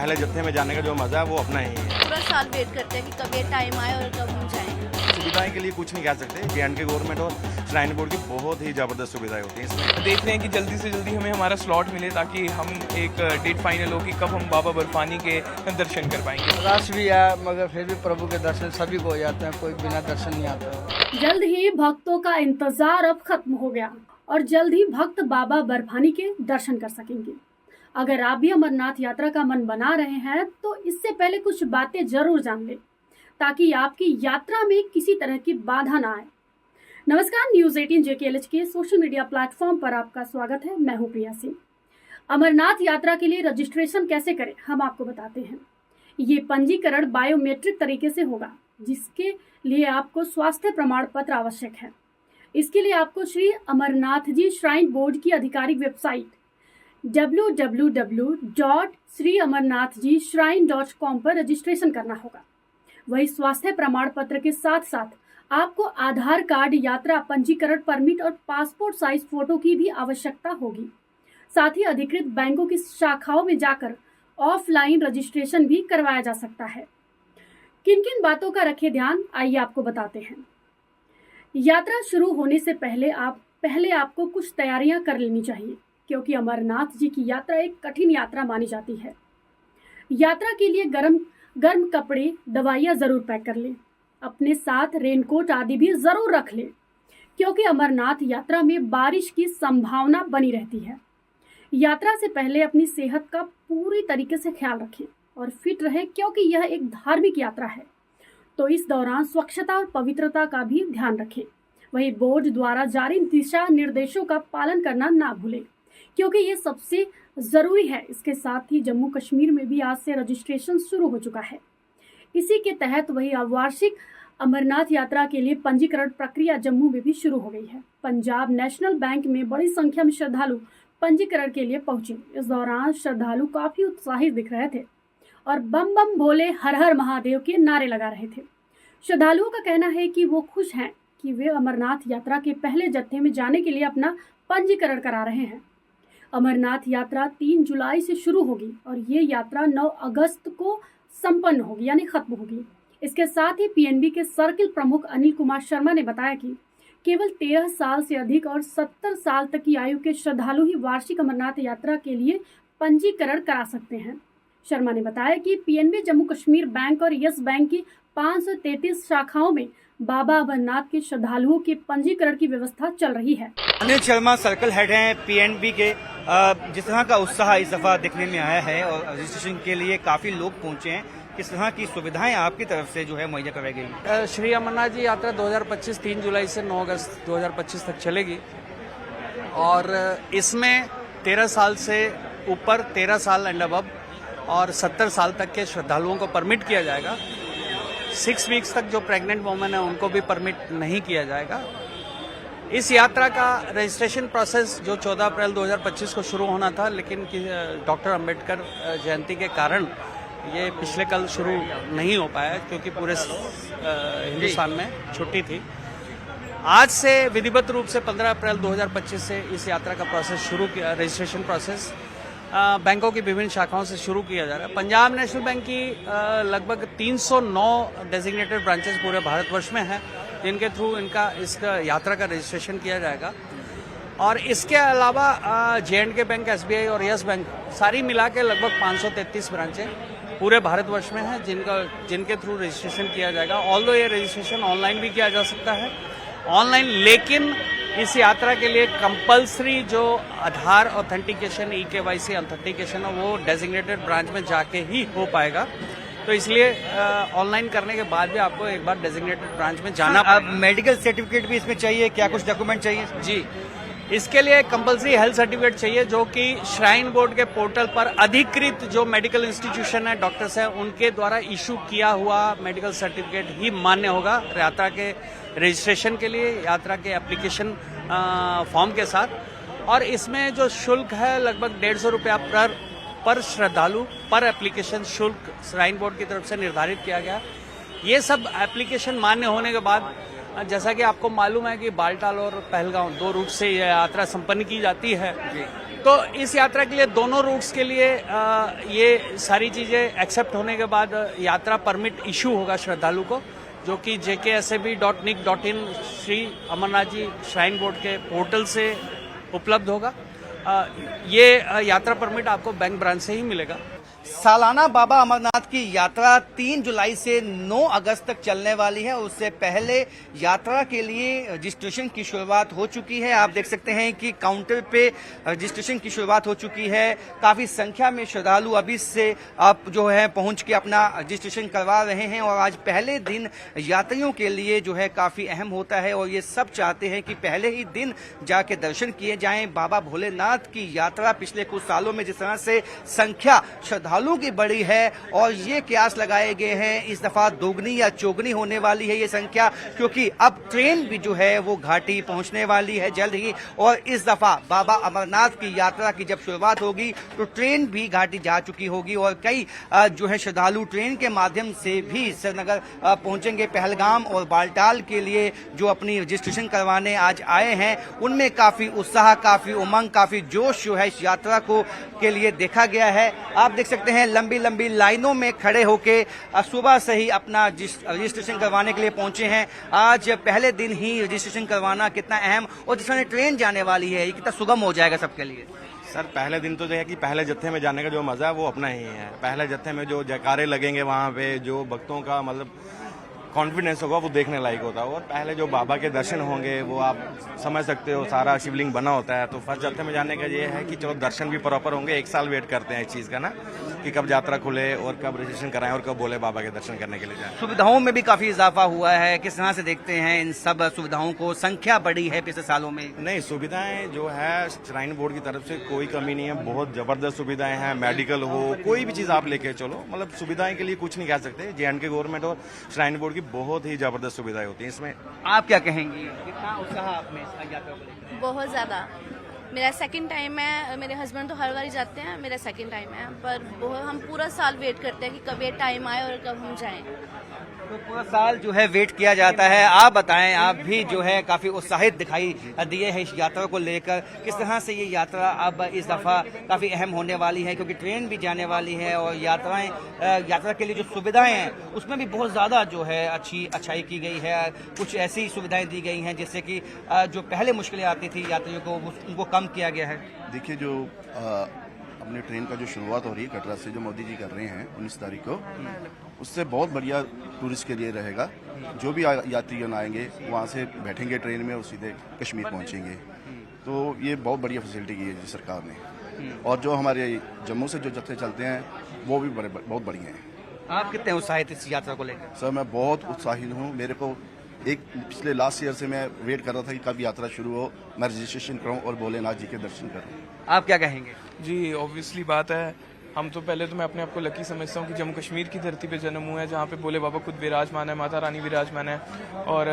पहले जत्थे में जाने का जो मजा है वो अपना ही है। पूरा साल वेट करते हैं कि कब ये टाइम आए और कब हम जाएं। सुविधाएं के लिए कुछ नहीं कह सकते। J&K गवर्नमेंट और श्राइन बोर्ड की बहुत ही ज़बरदस्त सुविधाएं होती हैं इसमें। देख रहे हैं कि जल्दी से जल्दी हमें हमारा स्लॉट मिले ताकि हम एक डेट फाइनल हो कि कब हम बाबा बर्फानी के दर्शन कर पाएंगे। रश भी है मगर फिर भी प्रभु के दर्शन सभी को हो जाते हैं, कोई बिना दर्शन नहीं आता। जल्द ही भक्तों का इंतजार अब खत्म हो गया और जल्द ही भक्त बाबा बर्फानी के दर्शन कर सकेंगे। अगर आप भी अमरनाथ यात्रा का मन बना रहे हैं तो इससे पहले कुछ बातें जरूर जान लें ताकि आपकी यात्रा में किसी तरह की बाधा ना आए। नमस्कार, न्यूज 18 JKLH के सोशल मीडिया प्लेटफॉर्म पर आपका स्वागत है। मैं हूं प्रिया सिंह। अमरनाथ यात्रा के लिए रजिस्ट्रेशन कैसे करें हम आपको बताते हैं। ये पंजीकरण बायोमेट्रिक तरीके से होगा, जिसके लिए आपको स्वास्थ्य प्रमाण पत्र आवश्यक है। इसके लिए आपको श्री अमरनाथ जी श्राइन बोर्ड की आधिकारिक वेबसाइट www.sriamarnathjishrine.com पर रजिस्ट्रेशन करना होगा। वही स्वास्थ्य प्रमाण पत्र के साथ साथ आपको आधार कार्ड, यात्रा पंजीकरण परमिट और पासपोर्ट साइज फोटो की भी आवश्यकता होगी। साथ ही अधिकृत बैंकों की शाखाओं में जाकर ऑफलाइन रजिस्ट्रेशन भी करवाया जा सकता है। किन किन बातों का रखें ध्यान, आइए आपको बताते हैं। यात्रा शुरू होने से पहले आपको कुछ तैयारियां कर लेनी चाहिए, क्योंकि अमरनाथ जी की यात्रा एक कठिन यात्रा मानी जाती है। यात्रा के लिए गर्म कपड़े, दवाइयाँ जरूर पैक कर लें। अपने साथ रेनकोट आदि भी जरूर रख लें, क्योंकि अमरनाथ यात्रा में बारिश की संभावना बनी रहती है। यात्रा से पहले अपनी सेहत का पूरी तरीके से ख्याल रखें और फिट रहें, क्योंकि यह एक धार्मिक यात्रा है। तो इस दौरान स्वच्छता और पवित्रता का भी ध्यान रखें। वही बोर्ड द्वारा जारी दिशा निर्देशों का पालन करना ना भूलें, क्योंकि ये सबसे जरूरी है। इसके साथ ही जम्मू कश्मीर में भी आज से रजिस्ट्रेशन शुरू हो चुका है। इसी के तहत वही वार्षिक अमरनाथ यात्रा के लिए पंजीकरण प्रक्रिया जम्मू में भी शुरू हो गई है। पंजाब नेशनल बैंक में बड़ी संख्या में श्रद्धालु पंजीकरण के लिए पहुंचे। इस दौरान श्रद्धालु काफी उत्साहित दिख रहे थे और बम बम भोले, हर हर महादेव के नारे लगा रहे थे। श्रद्धालुओं का कहना है कि वो खुश हैं कि वे अमरनाथ यात्रा के पहले जत्थे में जाने के लिए अपना पंजीकरण करा रहे हैं। अमरनाथ यात्रा 3 जुलाई से शुरू होगी और ये यात्रा 9 अगस्त को संपन्न होगी, यानी खत्म होगी। इसके साथ ही PNB के सर्किल प्रमुख अनिल कुमार शर्मा ने बताया कि केवल 13 साल से अधिक और 70 साल तक की आयु के श्रद्धालु ही वार्षिक अमरनाथ यात्रा के लिए पंजीकरण करा सकते हैं। शर्मा ने बताया कि PNB जम्मू कश्मीर बैंक और यस बैंक की 533 शाखाओं में बाबा अमरनाथ के श्रद्धालुओं के पंजीकरण की व्यवस्था चल रही है। अनिल शर्मा सर्कल हेड हैं PNB के। जिस तरह का उत्साह इस दफा देखने में आया है और रजिस्ट्रेशन के लिए काफी लोग पहुंचे हैं, किस तरह की सुविधाएं आपकी तरफ से जो है मुहैया करवाई गई? श्री अमरनाथ जी यात्रा 2025 3 जुलाई से 9 अगस्त 2025 तक चलेगी और इसमें 13 साल से ऊपर, 13 साल एंड अबव और 70 साल तक के श्रद्धालुओं को परमिट किया जाएगा। 6 वीक्स तक जो प्रेग्नेंट वुमेन है उनको भी परमिट नहीं किया जाएगा। इस यात्रा का रजिस्ट्रेशन प्रोसेस जो 14 अप्रैल 2025 को शुरू होना था, लेकिन डॉक्टर अंबेडकर जयंती के कारण ये पिछले कल शुरू नहीं हो पाया, क्योंकि पूरे हिंदुस्तान में छुट्टी थी। आज से विधिवत रूप से 15 अप्रैल 2025 से इस यात्रा का प्रोसेस शुरू किया। रजिस्ट्रेशन प्रोसेस बैंकों की विभिन्न शाखाओं से शुरू किया जा रहा है। पंजाब नेशनल बैंक की लगभग 309 डेजिग्नेटेड ब्रांचेस पूरे भारतवर्ष में हैं, जिनके थ्रू इस यात्रा का रजिस्ट्रेशन किया जाएगा। और इसके अलावा J&K बैंक, SBI और यस बैंक सारी मिला के लगभग 533 ब्रांचें पूरे भारतवर्ष में हैं, जिनके थ्रू रजिस्ट्रेशन किया जाएगा। ऑल्दो ये रजिस्ट्रेशन ऑनलाइन भी किया जा सकता है ऑनलाइन, लेकिन इस यात्रा के लिए कंपलसरी जो आधार ऑथेंटिकेशन, eKYC ऑथेंटिकेशन है, वो डेजिग्नेटेड ब्रांच में जाके ही हो पाएगा। तो इसलिए ऑनलाइन करने के बाद भी आपको एक बार डेजिग्नेटेड ब्रांच में जाना। अब मेडिकल सर्टिफिकेट भी इसमें चाहिए, क्या कुछ डॉक्यूमेंट चाहिए? जी, इसके लिए कंपलसरी हेल्थ सर्टिफिकेट चाहिए, जो कि श्राइन बोर्ड के पोर्टल पर अधिकृत जो मेडिकल इंस्टीट्यूशन है, डॉक्टर्स हैं, उनके द्वारा इशू किया हुआ मेडिकल सर्टिफिकेट ही मान्य होगा यात्रा के रजिस्ट्रेशन के लिए, यात्रा के एप्लीकेशन फॉर्म के साथ। और इसमें जो शुल्क है लगभग 150 रुपया पर श्रद्धालु पर एप्लीकेशन शुल्क श्राइन बोर्ड की तरफ से निर्धारित किया गया। ये सब एप्लीकेशन मान्य होने के बाद, जैसा कि आपको मालूम है कि बालटाल और पहलगांव 2 रूट से यह यात्रा संपन्न की जाती है, तो इस यात्रा के लिए दोनों रूट्स के लिए ये सारी चीजें एक्सेप्ट होने के बाद यात्रा परमिट इशू होगा श्रद्धालु को, जो कि jksab.nic.in Shri Amarnath ji shrine board के पोर्टल से उपलब्ध होगा। ये यात्रा परमिट आपको बैंक ब्रांच से ही मिलेगा। सालाना बाबा अमरनाथ की यात्रा 3 जुलाई से 9 अगस्त तक चलने वाली है। उससे पहले यात्रा के लिए रजिस्ट्रेशन की शुरुआत हो चुकी है। आप देख सकते हैं कि काउंटर पे रजिस्ट्रेशन की शुरुआत हो चुकी है। काफी संख्या में श्रद्धालु अभी से आप जो है पहुंच के अपना रजिस्ट्रेशन करवा रहे हैं और आज पहले दिन यात्रियों के लिए जो है काफी अहम होता है और ये सब चाहते हैं कि पहले ही दिन जाके दर्शन किए जाएं। बाबा भोलेनाथ की यात्रा पिछले कुछ सालों में जिस तरह से संख्या श्रद्धालुओं की बड़ी है और ये कयास लगाए गए हैं इस दफा दोगुनी या चौगुनी होने वाली है ये संख्या, क्योंकि अब ट्रेन भी जो है वो घाटी पहुंचने वाली है जल्द ही। और इस दफा बाबा अमरनाथ की यात्रा की जब शुरुआत होगी तो ट्रेन भी घाटी जा चुकी होगी और कई जो है श्रद्धालु ट्रेन के माध्यम से भी श्रीनगर पहुंचेंगे। पहलगाम और बालटाल के लिए जो अपनी रजिस्ट्रेशन करवाने आज आए हैं उनमें काफी उत्साह, काफी उमंग, काफी जोश जो है इस यात्रा को के लिए देखा गया है। आप देख सकते हैं लंबी लंबी लाइनों में खड़े होके सुबह से ही अपना रजिस्ट्रेशन करवाने के लिए पहुंचे हैं। आज पहले दिन ही रजिस्ट्रेशन करवाना कितना अहम, और जिस तरह ट्रेन जाने वाली है ये कितना सुगम हो जाएगा सबके लिए। सर पहले दिन तो जो है कि पहले जत्थे में जाने का जो मजा है वो अपना ही है। पहले जत्थे में जो जयकारे लगेंगे वहाँ पे जो भक्तों का मतलब कॉन्फिडेंस होगा वो देखने लायक होता है। और पहले जो बाबा के दर्शन होंगे वो आप समझ सकते हो, सारा शिवलिंग बना होता है। तो फर्स्ट जत्थे में जाने का ये है कि चलो दर्शन भी प्रॉपर होंगे। 1 साल वेट करते हैं इस चीज़ का ना कि कब यात्रा खुले और कब रजिस्ट्रेशन कराएं और कब बोले बाबा के दर्शन करने के लिए जाएं। सुविधाओं में भी काफी इजाफा हुआ है, किस तरह से देखते हैं इन सब सुविधाओं को? संख्या बढ़ी है पिछले सालों में? नहीं, सुविधाएं जो है श्राइन बोर्ड की तरफ से कोई कमी नहीं है। बहुत जबरदस्त सुविधाएं हैं। मेडिकल हो, कोई भी चीज़ आप लेके चलो, मतलब सुविधाएं के लिए कुछ नहीं कह सकते। JNK गवर्नमेंट और श्राइन बोर्ड की बहुत ही जबरदस्त सुविधाएं होती हैं इसमें। आप क्या कहेंगी, कितना उत्साह आप में इस यात्रा को लेकर? बहुत ज़्यादा। मेरा सेकंड टाइम है, मेरे हस्बैंड तो हर बार ही जाते हैं, मेरा सेकंड टाइम है, पर हम पूरा साल वेट करते हैं कि कब ये टाइम आए और कब हम जाएं। तो पूरा साल जो है वेट किया जाता है। आप बताएं, आप भी जो है काफी उत्साहित दिखाई दिए हैं इस यात्रा को लेकर। किस तरह से ये यात्रा अब इस दफा काफी अहम होने वाली है, क्योंकि ट्रेन भी जाने वाली है और यात्रा के लिए जो सुविधाएं हैं उसमें भी बहुत ज्यादा जो है अच्छाई की गई है। कुछ ऐसी सुविधाएं दी गई हैं जिससे कि जो पहले मुश्किलें आती थी यात्रियों को उनको कम किया गया है। देखिए, जो अपने ट्रेन का जो शुरुआत हो रही है कटरा से, जो मोदी जी कर रहे हैं 19 तारीख को, उससे बहुत बढ़िया टूरिस्ट के लिए रहेगा। जो भी यात्रीगण आएंगे वहाँ से बैठेंगे ट्रेन में और सीधे कश्मीर पहुँचेंगे। तो ये बहुत बढ़िया फैसिलिटी की है सरकार ने। और जो हमारे जम्मू से जो जत्थे चलते हैं वो भी बहुत बढ़िया हैं। आप कितने उत्साहित इस यात्रा को लेकर? सर मैं बहुत उत्साहित हूँ। मेरे को पिछले लास्ट ईयर से मैं वेट कर रहा था कि कब यात्रा शुरू हो, मैं रजिस्ट्रेशन कराऊं और भोलेनाथ जी के दर्शन करूं। आप क्या कहेंगे? जी ऑब्वियसली बात है, हम तो पहले तो मैं अपने आप को लकी समझता हूँ कि जम्मू कश्मीर की धरती पे जन्म हुआ है, जहाँ पे भोले बाबा खुद विराजमान है, माता रानी विराजमान है। और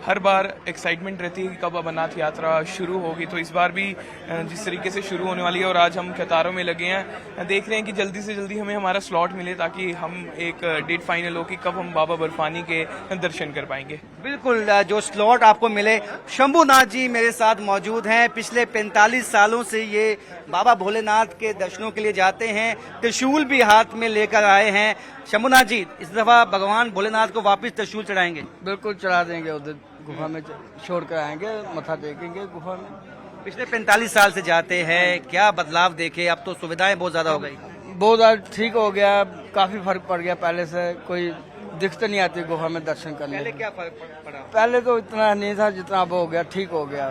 हर बार एक्साइटमेंट रहती है कि कब अमरनाथ यात्रा शुरू होगी। तो इस बार भी जिस तरीके से शुरू होने वाली है और आज हम कतारों में लगे हैं, देख रहे हैं कि जल्दी से जल्दी हमें हमारा स्लॉट मिले ताकि हम एक डेट फाइनल हो कि कब हम बाबा बर्फानी के दर्शन कर पाएंगे। बिल्कुल, जो स्लॉट आपको मिले। शंभुनाथ जी मेरे साथ मौजूद हैं। पिछले 45 सालों से ये बाबा भोलेनाथ के दर्शनों के लिए जाते हैं, त्रिशूल भी हाथ में लेकर आए हैं। शंभुनाथ जी, इस दफा भगवान भोलेनाथ को वापस त्रिशूल चढ़ाएंगे? बिल्कुल चढ़ा देंगे, उधर गुफा में छोड़ कर आएंगे, मथा टेकेंगे गुफा में। पिछले 45 साल से जाते हैं, क्या बदलाव देखे? अब तो सुविधाएं बहुत ज्यादा हो गई। बहुत ज़्यादा ठीक हो गया, काफी फर्क पड़ गया। पहले से कोई दिक्कत नहीं आती गुफा में दर्शन करने। पहले क्या फर्क पड़ा? पहले तो इतना नहीं था, जितना अब हो गया, ठीक हो गया।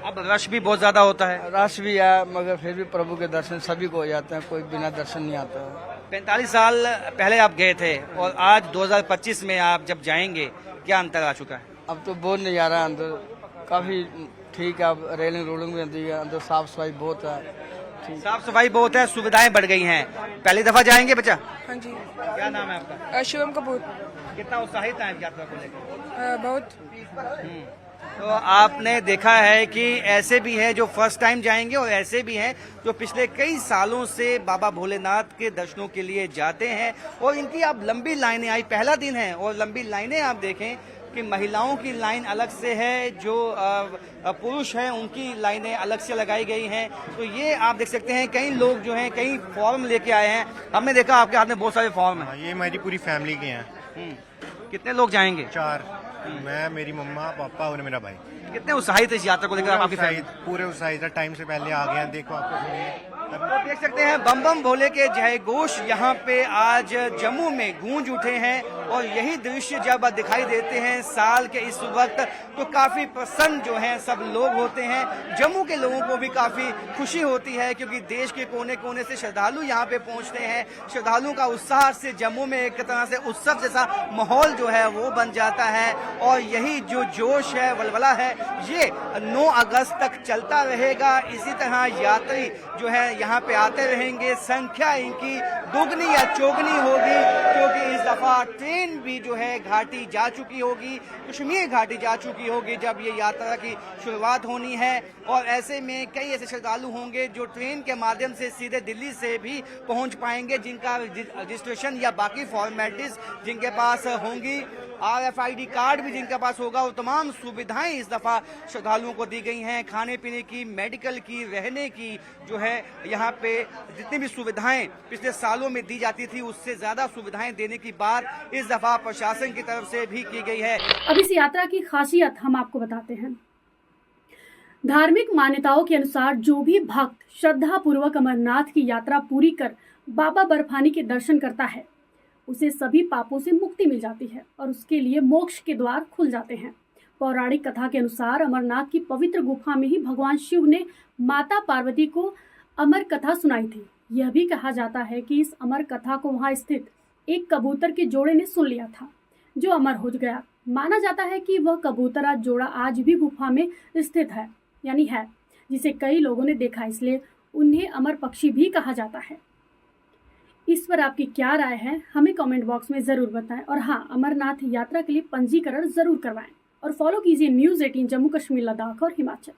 अब रश भी बहुत ज्यादा होता है। रश भी है, मगर फिर भी प्रभु के दर्शन सभी को हो जाते हैं, कोई बिना दर्शन नहीं आता है। 45 साल पहले आप गए थे और आज 2025 में आप जब जाएंगे, क्या अंतर आ चुका है? अब तो बहुत नहीं आ रहा है अंदर, काफी ठीक है। अब रेलिंग रोलिंग भी आती है, अंदर साफ सफाई बहुत है। साफ सफाई बहुत है, सुविधाएं बढ़ गई हैं। पहली दफा जाएंगे बच्चा? हाँ जी। क्या नाम है आपका? शिवम कपूर। कितना उत्साहित है यात्रा को लेकर? बहुत। तो आपने देखा है कि ऐसे भी हैं जो फर्स्ट टाइम जाएंगे और ऐसे भी हैं जो पिछले कई सालों से बाबा भोलेनाथ के दर्शनों के लिए जाते हैं। और इनकी आप लंबी लाइनें, आई पहला दिन है और लंबी लाइनें आप देखें कि महिलाओं की लाइन अलग से है, जो पुरुष हैं उनकी लाइनें अलग से लगाई गई हैं। तो ये आप देख सकते हैं कई लोग जो हैं कई फॉर्म लेके आए हैं। हमने देखा आपके हाथ में बहुत सारे फॉर्म हैं। ये मेरी पूरी फैमिली के हैं। कितने लोग जाएंगे? 4, मैं, मेरी मम्मा पापा और मेरा भाई। कितने उत्साहित है इस यात्रा को लेकर आपकी फैमिली? पूरे उत्साहित है, टाइम से पहले आ गए हैं। देखो आपको सुनिए। तो देख सकते हैं बम बम भोले के जय घोष यहाँ पे आज जम्मू में गूंज उठे हैं और यही दृश्य जब दिखाई देते हैं साल के इस वक्त तो काफी प्रसन्न जो हैं सब लोग होते हैं। जम्मू के लोगों को भी काफी खुशी होती है क्योंकि देश के कोने कोने से श्रद्धालु यहाँ पे पहुँचते हैं। श्रद्धालुओं का उत्साह से जम्मू में एक तरह से उत्सव जैसा माहौल जो है वो बन जाता है और यही जो जोश है वलवला है ये 9 अगस्त तक चलता रहेगा। इसी तरह यात्री जो है यहाँ पे आते रहेंगे, संख्या इनकी दोगुनी या चौगुनी होगी क्योंकि इस दफा ट्रेन भी जो है घाटी जा चुकी होगी, कश्मीर घाटी जा चुकी होगी जब ये यात्रा की शुरुआत होनी है। और ऐसे में कई ऐसे श्रद्धालु होंगे जो ट्रेन के माध्यम से सीधे दिल्ली से भी पहुंच पाएंगे, जिनका रजिस्ट्रेशन या बाकी फॉर्मेलिटीज जिनके पास होंगी, RFID कार्ड भी जिनके पास होगा, वो तमाम सुविधाएं इस दफा श्रद्धालुओं को दी गई हैं। खाने पीने की, मेडिकल की, रहने की जो है यहाँ पे जितनी भी सुविधाएं पिछले सालों में दी जाती थी उससे ज्यादा सुविधाएं देने की बात इस दफा प्रशासन की तरफ से भी की गई है। अब इस यात्रा की खासियत हम आपको बताते हैं। धार्मिक मान्यताओं के अनुसार जो भी भक्त श्रद्धा पूर्वक अमरनाथ की यात्रा पूरी कर बाबा बर्फानी के दर्शन करता है उसे सभी पापों से मुक्ति मिल जाती है और उसके लिए मोक्ष के द्वार खुल जाते हैं। पौराणिक कथा के अनुसार अमरनाथ की पवित्र गुफा में ही भगवान शिव ने माता पार्वती को अमर कथा सुनाई थी। यह भी कहा जाता है कि इस अमर कथा को वहां स्थित एक कबूतर के जोड़े ने सुन लिया था जो अमर हो गया। माना जाता है कि वह कबूतरा जोड़ा आज भी गुफा में स्थित है, यानी है, जिसे कई लोगों ने देखा, इसलिए उन्हें अमर पक्षी भी कहा जाता है। इस पर आपकी क्या राय है हमें कमेंट बॉक्स में जरूर बताएं और हाँ, अमरनाथ यात्रा के लिए पंजीकरण जरूर करवाएं और फॉलो कीजिए न्यूज़ 18 जम्मू कश्मीर, लद्दाख और हिमाचल।